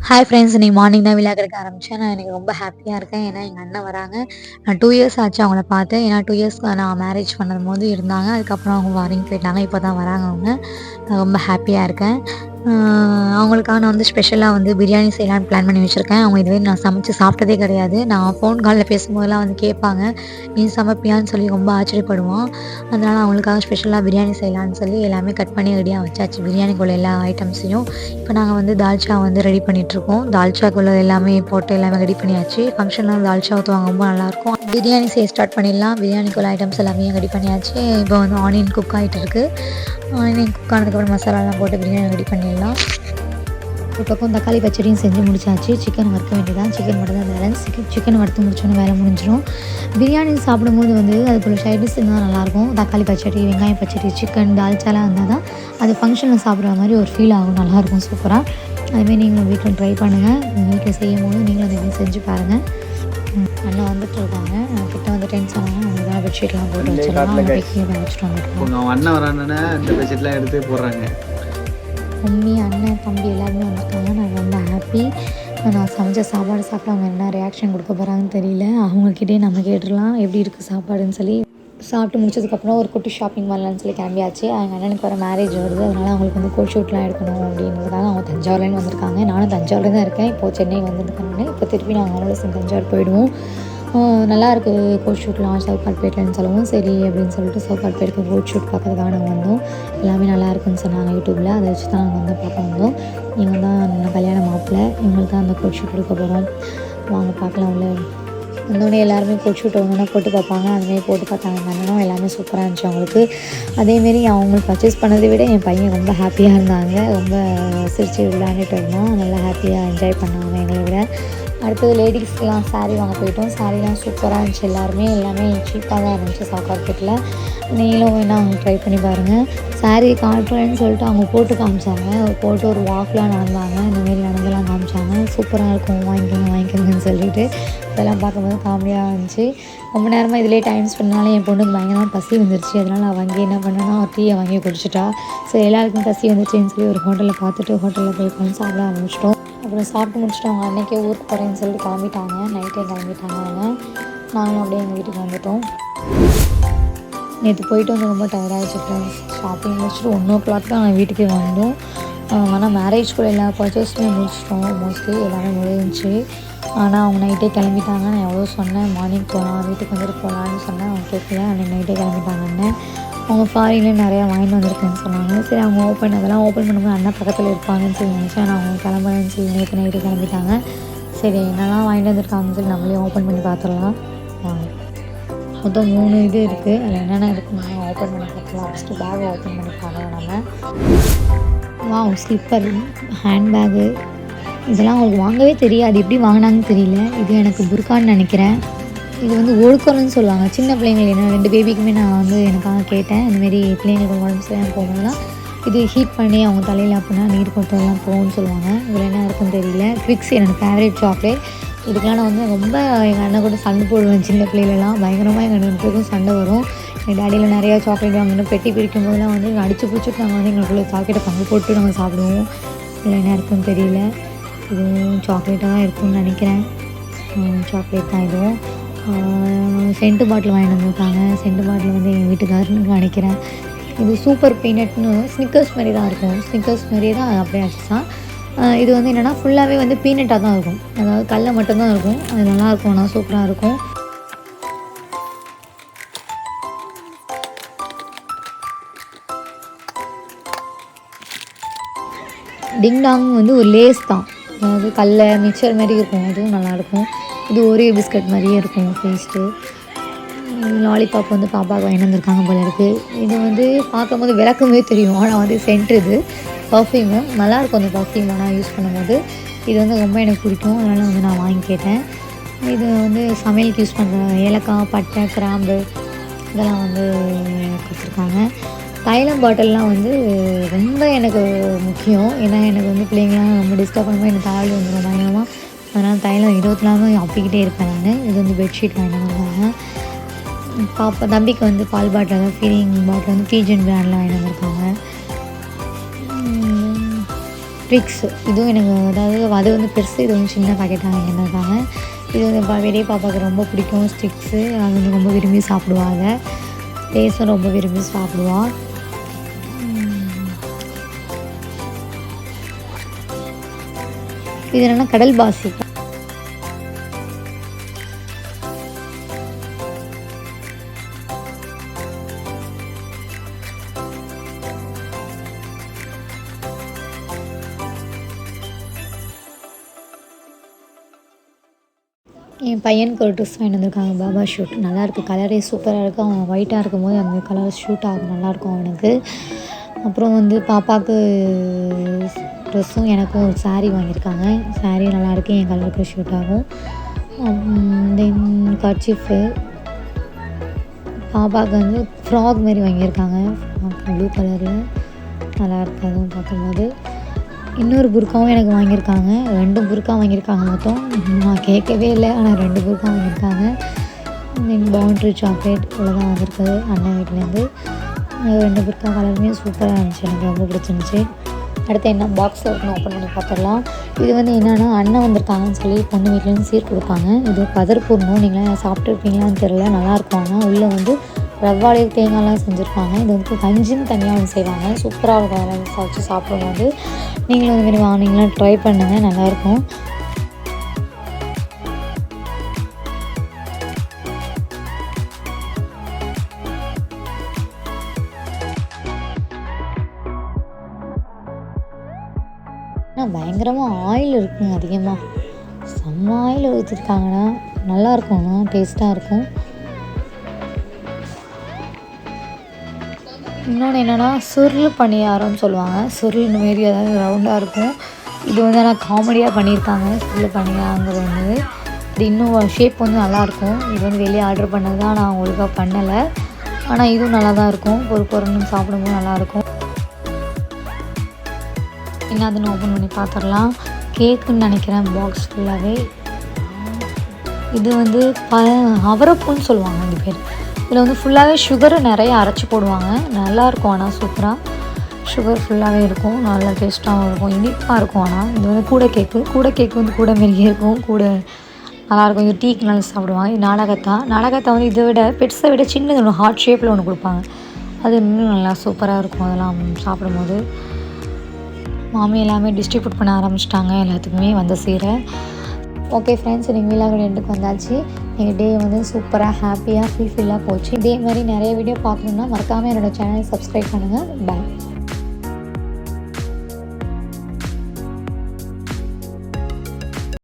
Hi friends, இன்னைக்கு morning தான் விழா கிடைக்க ஆரம்பித்தேன். நான் எனக்கு ரொம்ப ஹாப்பியாக இருக்கேன். ஏன்னா எங்கள் அண்ணன் வராங்க. நான் 2 இயர்ஸ் ஆச்சு அவங்கள பார்த்து. ஏன்னா 2 இயர்ஸ் நான் மேரேஜ் பண்ணும்போது இருந்தாங்க. அதுக்கப்புறம் அவங்க ஃபாரின் போயிட்டாங்க. இப்போ தான் வராங்க அவங்க. நான் ரொம்ப ஹாப்பியாக இருக்கேன். அவங்களுக்காக நான் வந்து ஸ்பெஷலாக வந்து பிரியாணி செய்யலான்னு பிளான் பண்ணி வச்சுருக்கேன். அவங்க இதுவரை நான் சமைச்சு சாப்பிட்டதே கிடையாது. நான் ஃபோன் காலில் பேசும்போதெல்லாம் வந்து கேட்பாங்க, "நீ சமைப்பியான்னு?" சொல்லி ரொம்ப ஆச்சரியப்படுவோம். அதனால் அவங்களுக்காக ஸ்பெஷலாக பிரியாணி செய்யலான்னு சொல்லி எல்லாமே கட் பண்ணி ரெடியாக வச்சாச்சு. பிரியாணிக்குள்ள எல்லா ஐட்டம்ஸையும். இப்போ நாங்கள் வந்து தால்ச்சா வந்து ரெடி பண்ணிகிட்ருக்கோம். தால்ச்சாக்குள்ள எல்லாமே போட்டு எல்லாமே ரெடி பண்ணியாச்சு. ஃபங்க்ஷன்லாம் தால்ச்சா ஊற்றுவாங்க, ரொம்ப நல்லாயிருக்கும். பிரியாணி செய்ய ஸ்டார்ட் பண்ணிடலாம். பிரியாணிக்குள்ள ஐட்டம்ஸ் எல்லாமே ரெடி பண்ணியாச்சு. இப்போ வந்து ஆனியன் குக் ஆகிட்டு இருக்குது. ஆனியன் குக் ஆனதுக்கப்புறம் மசாலாலாம் போட்டு பிரியாணி ரெடி பண்ணிடலாம். ஒரு பக்கம் தக்காளி பச்சடியும் செஞ்சு முடிச்சாச்சு. சிக்கன் வறுக்க வேண்டியதான். சிக்கன் மட்டும் தான் பேலன்ஸ். சிக்கன் வறுத்து முடிச்சோன்னே வேலை முடிஞ்சிடும். பிரியாணி சாப்பிடும்போது வந்து அதுக்குள்ள சைட் டிஷ் இருந்தால் நல்லாயிருக்கும். தக்காளி பச்சடி, வெங்காயம் பச்சடி, சிக்கன், தால்ச்சாலாம் இருந்தால் தான் அது ஃபங்க்ஷனில் சாப்பிட்ற மாதிரி ஒரு ஃபீல் ஆகும். நல்லாயிருக்கும் சூப்பராக. அதுமாரி நீங்களும் வீட்டில் ட்ரை பண்ணுங்கள். வீட்டில் செய்யும் போது நீங்களும் அதை செஞ்சு பாருங்கள். அண்ணன் வந்துட்டு இருக்காங்க. கிட்ட வந்துட்டேன்னு சொன்னாங்க. அவங்க பெட்ஷீட்லாம் போட்டு வச்சிடலாம். வச்சுட்டு வந்துட்டு அண்ணன் வரானே இந்த பெட்ஷீட்லாம் எடுத்து போடுறாங்க. மம்மி, அண்ணன், தம்பி எல்லாருமே வந்திருக்காங்க. நான் ரொம்ப ஹாப்பி. நான் சமைச்ச சாப்பாடு சாப்பிட்டு அவங்க என்ன ரியாக்ஷன் கொடுக்க போகிறாங்கன்னு தெரியல. அவங்கக்கிட்டே நம்ம கேட்டுடலாம் எப்படி இருக்குது சாப்பாடுன்னு சொல்லி. சாப்பிட்டு முடிச்சதுக்கப்புறம் ஒரு குட்டி ஷாப்பிங் பண்ணலான்னு சொல்லி கிளம்பியாச்சு. எங்கள் அண்ணனுக்கு வர மேரேஜ் வருது. அதனால் அவங்களுக்கு வந்து கோட் ஷூட்லாம் எடுக்கணும் அப்படின்றதுக்காக அவங்க தஞ்சாவூர்லேருந்து வந்திருக்காங்க. நானும் தஞ்சாவூரில் தான் இருக்கேன். இப்போது சென்னை வந்திருக்காங்க. இப்போ திருப்பி நாங்கள் அவங்களோட தஞ்சாவூர் போயிடுவோம். நல்லாயிருக்கு கோட் ஷூட்லாம் சவுகாட்பேட்லன்னு சொல்லவும் சரி அப்படின்னு சொல்லிட்டு சவுகாட்பேட்டுக்கு கோட் ஷூட் பார்க்கறதுக்காக நாங்கள் வந்தோம். எல்லாமே நல்லா இருக்குன்னு சொன்னாங்க யூடியூப்பில். அதை வச்சு தான் நாங்கள் வந்து பார்க்க வந்தோம். இவங்க தான் கல்யாண மாப்பிள்ளை. இவங்களுக்கு தான் அந்த கோட் ஷூட் எடுக்க போகிறோம். வாங்க பார்க்கலாம். உள்ள வந்தோடனே எல்லாருமே கோட் ஷூட் ஒன்று போட்டு பார்ப்பாங்க. அதுமாரி போட்டு பார்த்தாங்க. எங்கள் அண்ணனும் எல்லாமே சூப்பராக இருந்துச்சு அவங்களுக்கு. அதேமாரி அவங்களுக்கு பர்ச்சேஸ் பண்ணதை விட என் பையன் ரொம்ப ஹாப்பியாக இருந்தாங்க. ரொம்ப சிரிச்சு விளையாண்டுட்டு இருந்தான். நல்லா ஹாப்பியாக என்ஜாய் பண்ணாங்க எங்களை விட. அடுத்தது லேடிஸ்க்கெலாம் சாரீ வாங்க போயிட்டோம். சாரீலாம் சூப்பராக இருந்துச்சு. எல்லாமே சீப்பாக தான் இருந்துச்சு சவுகாட்பேட்டில். நீங்களும் வேணால் அவங்க ட்ரை பண்ணி பாருங்கள். சாரீ காட்டுறேன்னு சொல்லிட்டு அவங்க போட்டு காமிச்சாங்க. போட்டு ஒரு வாக்லாம் நடந்தாங்க. இந்தமாரி நடந்தெல்லாம் காமிச்சாங்க. சூப்பராக இருக்கும், வாங்கிக்கோங்கன்னு சொல்லிட்டு. அதெல்லாம் பார்க்கும்போது காமெடியாக இருந்துச்சு. ரொம்ப நேரமாக இதிலே டைம் ஸ்பெண்ட்னால என் பொண்ணுக்கு பயங்கரமாக பசி வந்துருச்சு. அதனால் அவள் அங்கேயே என்ன பண்ணேன்னா ஒரு டீயை வாங்கி குடிச்சிட்டா. ஸோ எல்லாருக்கும் பசி வந்துச்சுன்னு சொல்லி ஒரு ஹோட்டலில் பார்த்துட்டு ஹோட்டலில் போய் உட்காந்து சாப்பிட ஆரம்பிச்சிட்டோம். அப்புறம் சாப்பிட்டு முடிச்சுட்டு அவங்க அன்றைக்கே ஊருக்கு போகிறேன்னு சொல்லிட்டு கிளம்பிட்டாங்க. நைட்டே கிளம்பிட்டாங்க அவங்க. நாங்களும் அப்படியே எங்கள் வீட்டுக்கு வந்துவிட்டோம். நேற்று போயிட்டு வந்து ரொம்ப டயர்டாகிடுச்சு ஃப்ரெண்ட்ஸ். ஷாப்பிங் முடிச்சுட்டு 1:00 தான் நான் வீட்டுக்கே வந்தோம். ஆனால் மேரேஜ் கூட எல்லா பர்ச்சேஸுமே முடிச்சிட்டோம். மோஸ்ட்லி எல்லாமே முடிஞ்சிச்சு. ஆனால் அவங்க நைட்டே கிளம்பிட்டாங்க. நான் எவ்வளோ சொன்னேன் மார்னிங் போகலாம், வீட்டுக்கு வந்துட்டு போகலான்னு சொன்னேன். அவங்க கேட்கல. அன்றைக்கி நைட்டே கிளம்பிட்டாங்கன்னு. அவங்க ஃபாரின்லேயும் நிறையா வாங்கிட்டு வந்திருக்கேன்னு சொன்னாங்க. சரி அவங்க அதெல்லாம் ஓப்பன் பண்ணும்போது அண்ணா பக்கத்தில் இருப்பாங்கன்னு சொல்லி நினச்சேன். நான் அவங்க கிளம்புறேன்னு சொல்லி நேற்று நைட்டு கிளம்பிட்டாங்க. சரி என்னெல்லாம் வாங்கிட்டு வந்திருக்காங்கன்னு சொல்லி நம்மளே ஓப்பன் பண்ணி பார்த்துடலாம். மொத்தம் 3 இது இருக்குது. அதில் என்னென்ன இருக்குன்னு ஓப்பன் பண்ணி பார்க்கலாம். ஃபஸ்ட்டு பேக்கை ஓப்பன் பண்ணி பார்க்கலாம் நம்ம. ஸ்லிப்பர், ஹேண்ட்பேகு இதெல்லாம் அவங்களுக்கு வாங்கவே தெரியாது. எப்படி வாங்கினாங்கன்னு தெரியல. இது எனக்கு புர்கான்னு நினைக்கிறேன். இது வந்து ஒழுக்கணும்னு சொல்லுவாங்க. சின்ன பிள்ளைங்கள் என்ன 2 பேபிக்குமே நான் வந்து எனக்காக கேட்டேன். இந்தமாரி பிள்ளைங்களுக்கு உடம்பு சரியாக போகும்போதுலாம் இது ஹீட் பண்ணி அவங்க தலையில் அப்படின்னா நீர் கொட்டெல்லாம் போகும்னு சொல்லுவாங்க. இதில் என்ன இருக்குன்னு தெரியல. ட்விக்ஸ் என்னோடய ஃபேவரேட் சாக்லேட். இதுக்கெலாம் நான் வந்து ரொம்ப எங்கள் அண்ணன் கூட சண்டை போடுவேன். சின்ன பிள்ளைகளெல்லாம் பயங்கரமாக எங்கள் 2 பேருக்கும் சண்டை வரும். எங்கள் டேடியில் நிறையா சாக்லேட் வாங்கணும். பெட்டி பிரிக்கும் போதெல்லாம் வந்து அடித்து பிடிச்சிட்டு நாங்கள் வந்து எங்களுக்குள்ள சாக்லேட்டை பங்கு போட்டு நாங்கள் சாப்பிடுவோம். இதில் என்ன இருக்குன்னு தெரியல. இதுவும் சாக்லேட்டாக தான் இருக்குன்னு நினைக்கிறேன். சாக்லேட் தான் இதுவும். சென்ட்டு பாட்டில் வாங்கிட்டு வந்திருக்காங்க. சென்ட்டு பாட்டில் வந்து எங்கள் வீட்டுக்காரனுக்கு நினைக்கிறேன். இது சூப்பர் பீனட்னு ஸ்னிக்கர்ஸ் மாதிரி தான் இருக்கும். ஸ்னிக்கர்ஸ் மாதிரியே தான் அப்படியே ஆச்சு. இது வந்து என்னென்னா ஃபுல்லாகவே வந்து பீனட்டாக தான் இருக்கும். அதாவது கடல மட்டும்தான் இருக்கும். அது நல்லாயிருக்கும். ஆனால் சூப்பராக இருக்கும். டிங்டாங் வந்து ஒரு லேஸ் தான். அதாவது கடல மிக்சர் மாதிரி இருக்கும். அதுவும் நல்லாயிருக்கும். இது ஒரே பிஸ்கட் மாதிரியே இருக்கும் டேஸ்ட்டு. லாலிபாப் வந்து பாப்பாவுக்கு வாங்கிட்டு வந்திருக்காங்க போல இருக்குது. இது வந்து பார்க்கும்போது விளக்குமே தெரியும். ஆனால் வந்து சென்ட் இது பர்ஃப்யூமு நல்லாயிருக்கும். அந்த பர்ஃப்யூம் ஆனால் யூஸ் பண்ணும்போது இது வந்து ரொம்ப எனக்கு பிடிக்கும். அதனால் வந்து நான் வாங்கி கேட்டேன். இது வந்து சமையலுக்கு யூஸ் பண்ணுற ஏலக்காய், பட்டை, கிராம்பு இதெல்லாம் வந்து கொடுத்துருக்காங்க. தைலம் பாட்டில்லாம் வந்து ரொம்ப எனக்கு முக்கியம். ஏன்னா எனக்கு வந்து பிள்ளைங்களாம் ரொம்ப டிஸ்டர்ப் பண்ணும்போது எனக்கு தாழ் வந்துடும் பயங்கரமாக. அதனால் தைலம் 24 அப்பிக்கிட்டே இருப்பேன் நான். இது வந்து பெட்ஷீட் வாங்கிட்டு வந்திருக்காங்க. தம்பிக்கு வந்து பால் பாட்டில் தான் ஃபீடிங் பாட்டில் வந்து பீஜன் பிராண்டில் வாங்கிட்டு வந்திருக்காங்க. ஸ்ட்ரிக்ஸ் இதுவும் எனக்கு அதாவது அது வந்து பெருசு, இது வந்து சின்ன பாக்கெட்டாக வாங்கியிருந்தாங்க. இது வந்து பெரிய பாப்பாவுக்கு ரொம்ப பிடிக்கும் ஸ்டிக்ஸு. அது வந்து ரொம்ப விரும்பி சாப்பிடுவாங்க. லேஸும் ரொம்ப விரும்பி சாப்பிடுவா. இது என்னென்னா கடல் பாசி. என் பையனுக்கு ஒரு ட்ரெஸ் வாங்கிட்டு வந்திருக்காங்க, பாபா ஷூட். நல்லாயிருக்கு, கலரே சூப்பராக இருக்குது. அவன் ஒயிட்டாக இருக்கும்போது அந்த கலர் ஷூட் ஆகும், நல்லாயிருக்கும் அவனுக்கு. அப்புறம் வந்து பாப்பாவுக்கு ட்ரெஸ்ஸும் எனக்கும் ஒரு சாரீ வாங்கியிருக்காங்க. சாரீ நல்லாயிருக்கு, என் கலருக்கு ஷூட் ஆகும். தென் கர்ச்சீஃபு பாப்பாவுக்கு வந்து ஃப்ராக் மாரி வாங்கியிருக்காங்க, ப்ளூ கலரில் நல்லாயிருக்கு அதுவும் பார்க்கும்போது. இன்னொரு புர்காவும் எனக்கு வாங்கியிருக்காங்க. 2 புர்கா வாங்கியிருக்காங்க மொத்தம். நான் கேட்கவே இல்லை, ஆனால் 2 புர்கா வாங்கியிருக்காங்க. தென் பவுண்ட்ரி சாக்லேட் இவ்வளோதான் வந்திருக்குது அண்ணன் வீட்டிலேருந்து. 2 புர்கா கலருமே சூப்பராக இருந்துச்சு, எனக்கு ரொம்ப பிடிச்சிருந்துச்சி. அடுத்து என்ன பாக்ஸில் இருக்குன்னு ஓப்பன் பண்ணி பார்த்துடலாம். இது வந்து என்னென்னா அண்ணன் வந்திருக்காங்கன்னு சொல்லி பொண்ணு வீட்லேருந்து சீர் கொடுப்பாங்க. இது பதர்பூர்ணம், நீங்களாம் சாப்பிட்ருப்பீங்களான்னு தெரில, நல்லாயிருக்கும். ஆனால் உள்ளே வந்து ரவ்வாழை தேங்காய்லாம் செஞ்சுருப்பாங்க. இது வந்து கஞ்சின்னு தனியாக வந்து செய்வாங்க, சூப்பராக இருக்கும். அதெல்லாம் வச்சு சாப்பிடும்போது நீங்களும் அந்த மாதிரி வாங்கினீங்களா ட்ரை பண்ணுங்கள், நல்லாயிருக்கும். ஆனால் பயங்கரமாக ஆயில் இருக்குங்க, அதிகமாக செம்ம ஆயில் ஊற்றிருக்காங்கன்னா நல்லாயிருக்கும், டேஸ்ட்டாக இருக்கும். இன்னொன்று என்னென்னா சுருள் பணியாரம்னு சொல்லுவாங்க. சுருள் மாரி அதாவது ரவுண்டாக இருக்கும். இது வந்து ஆனால் காமெடியாக பண்ணியிருக்காங்க. சுருள் பணியாரங்கிறது வந்து இது இன்னும் ஷேப் வந்து நல்லாயிருக்கும். இது வந்து வெளியே ஆர்டர் பண்ணது தான், நான் ஒழுங்காக பண்ணலை. ஆனால் இதுவும் நல்லா தான் இருக்கும், பொறுன்னு சாப்பிடும்போது நல்லாயிருக்கும். என்னதுன்னு ஓப்பன் பண்ணி பார்த்துடலாம். கேக்குன்னு நினைக்கிறேன் பாக்ஸ் ஃபுல்லாகவே. இது வந்து அவரைப்பூன்னு சொல்லுவாங்க இந்த பேர். இதில் வந்து ஃபுல்லாகவே சுகரை நிறைய அரைச்சி போடுவாங்க, நல்லாயிருக்கும். ஆனால் சூப்பராக சுகர் ஃபுல்லாகவே இருக்கும், நல்லா டேஸ்ட்டாகவும் இருக்கும், இனிப்பாக இருக்கும். ஆனால் இது வந்து கூடை கேக்கு வந்து கூட மாரியே இருக்கும், கூட நல்லாயிருக்கும். இது டீக்கு நல்லா சாப்பிடுவாங்க. இது நாடகத்தா வந்து இதை விட பெட்ஸை விட சின்னது ஒன்று ஹார்ட் ஷேப்பில் ஒன்று கொடுப்பாங்க, அது இன்னும் நல்லா சூப்பராக இருக்கும். அதெல்லாம் சாப்பிடும்போது மாமி எல்லாமே டிஸ்ட்ரிபியூட் பண்ண ஆரம்பிச்சிட்டாங்க எல்லாத்துக்குமே வந்த சீரை. ஓகே ஃப்ரெண்ட்ஸ், நீங்கள் வீலாக எண்டுக்கு வந்தாச்சு. எங்கள் டே வந்து சூப்பராக ஹாப்பியாக ஃபுல்ஃபில்லாக போச்சு. இதே மாதிரி நிறைய வீடியோ பார்க்கணுன்னா மறக்காமல் என்னோடய சேனலை சப்ஸ்கிரைப் பண்ணுங்கள். பாய்.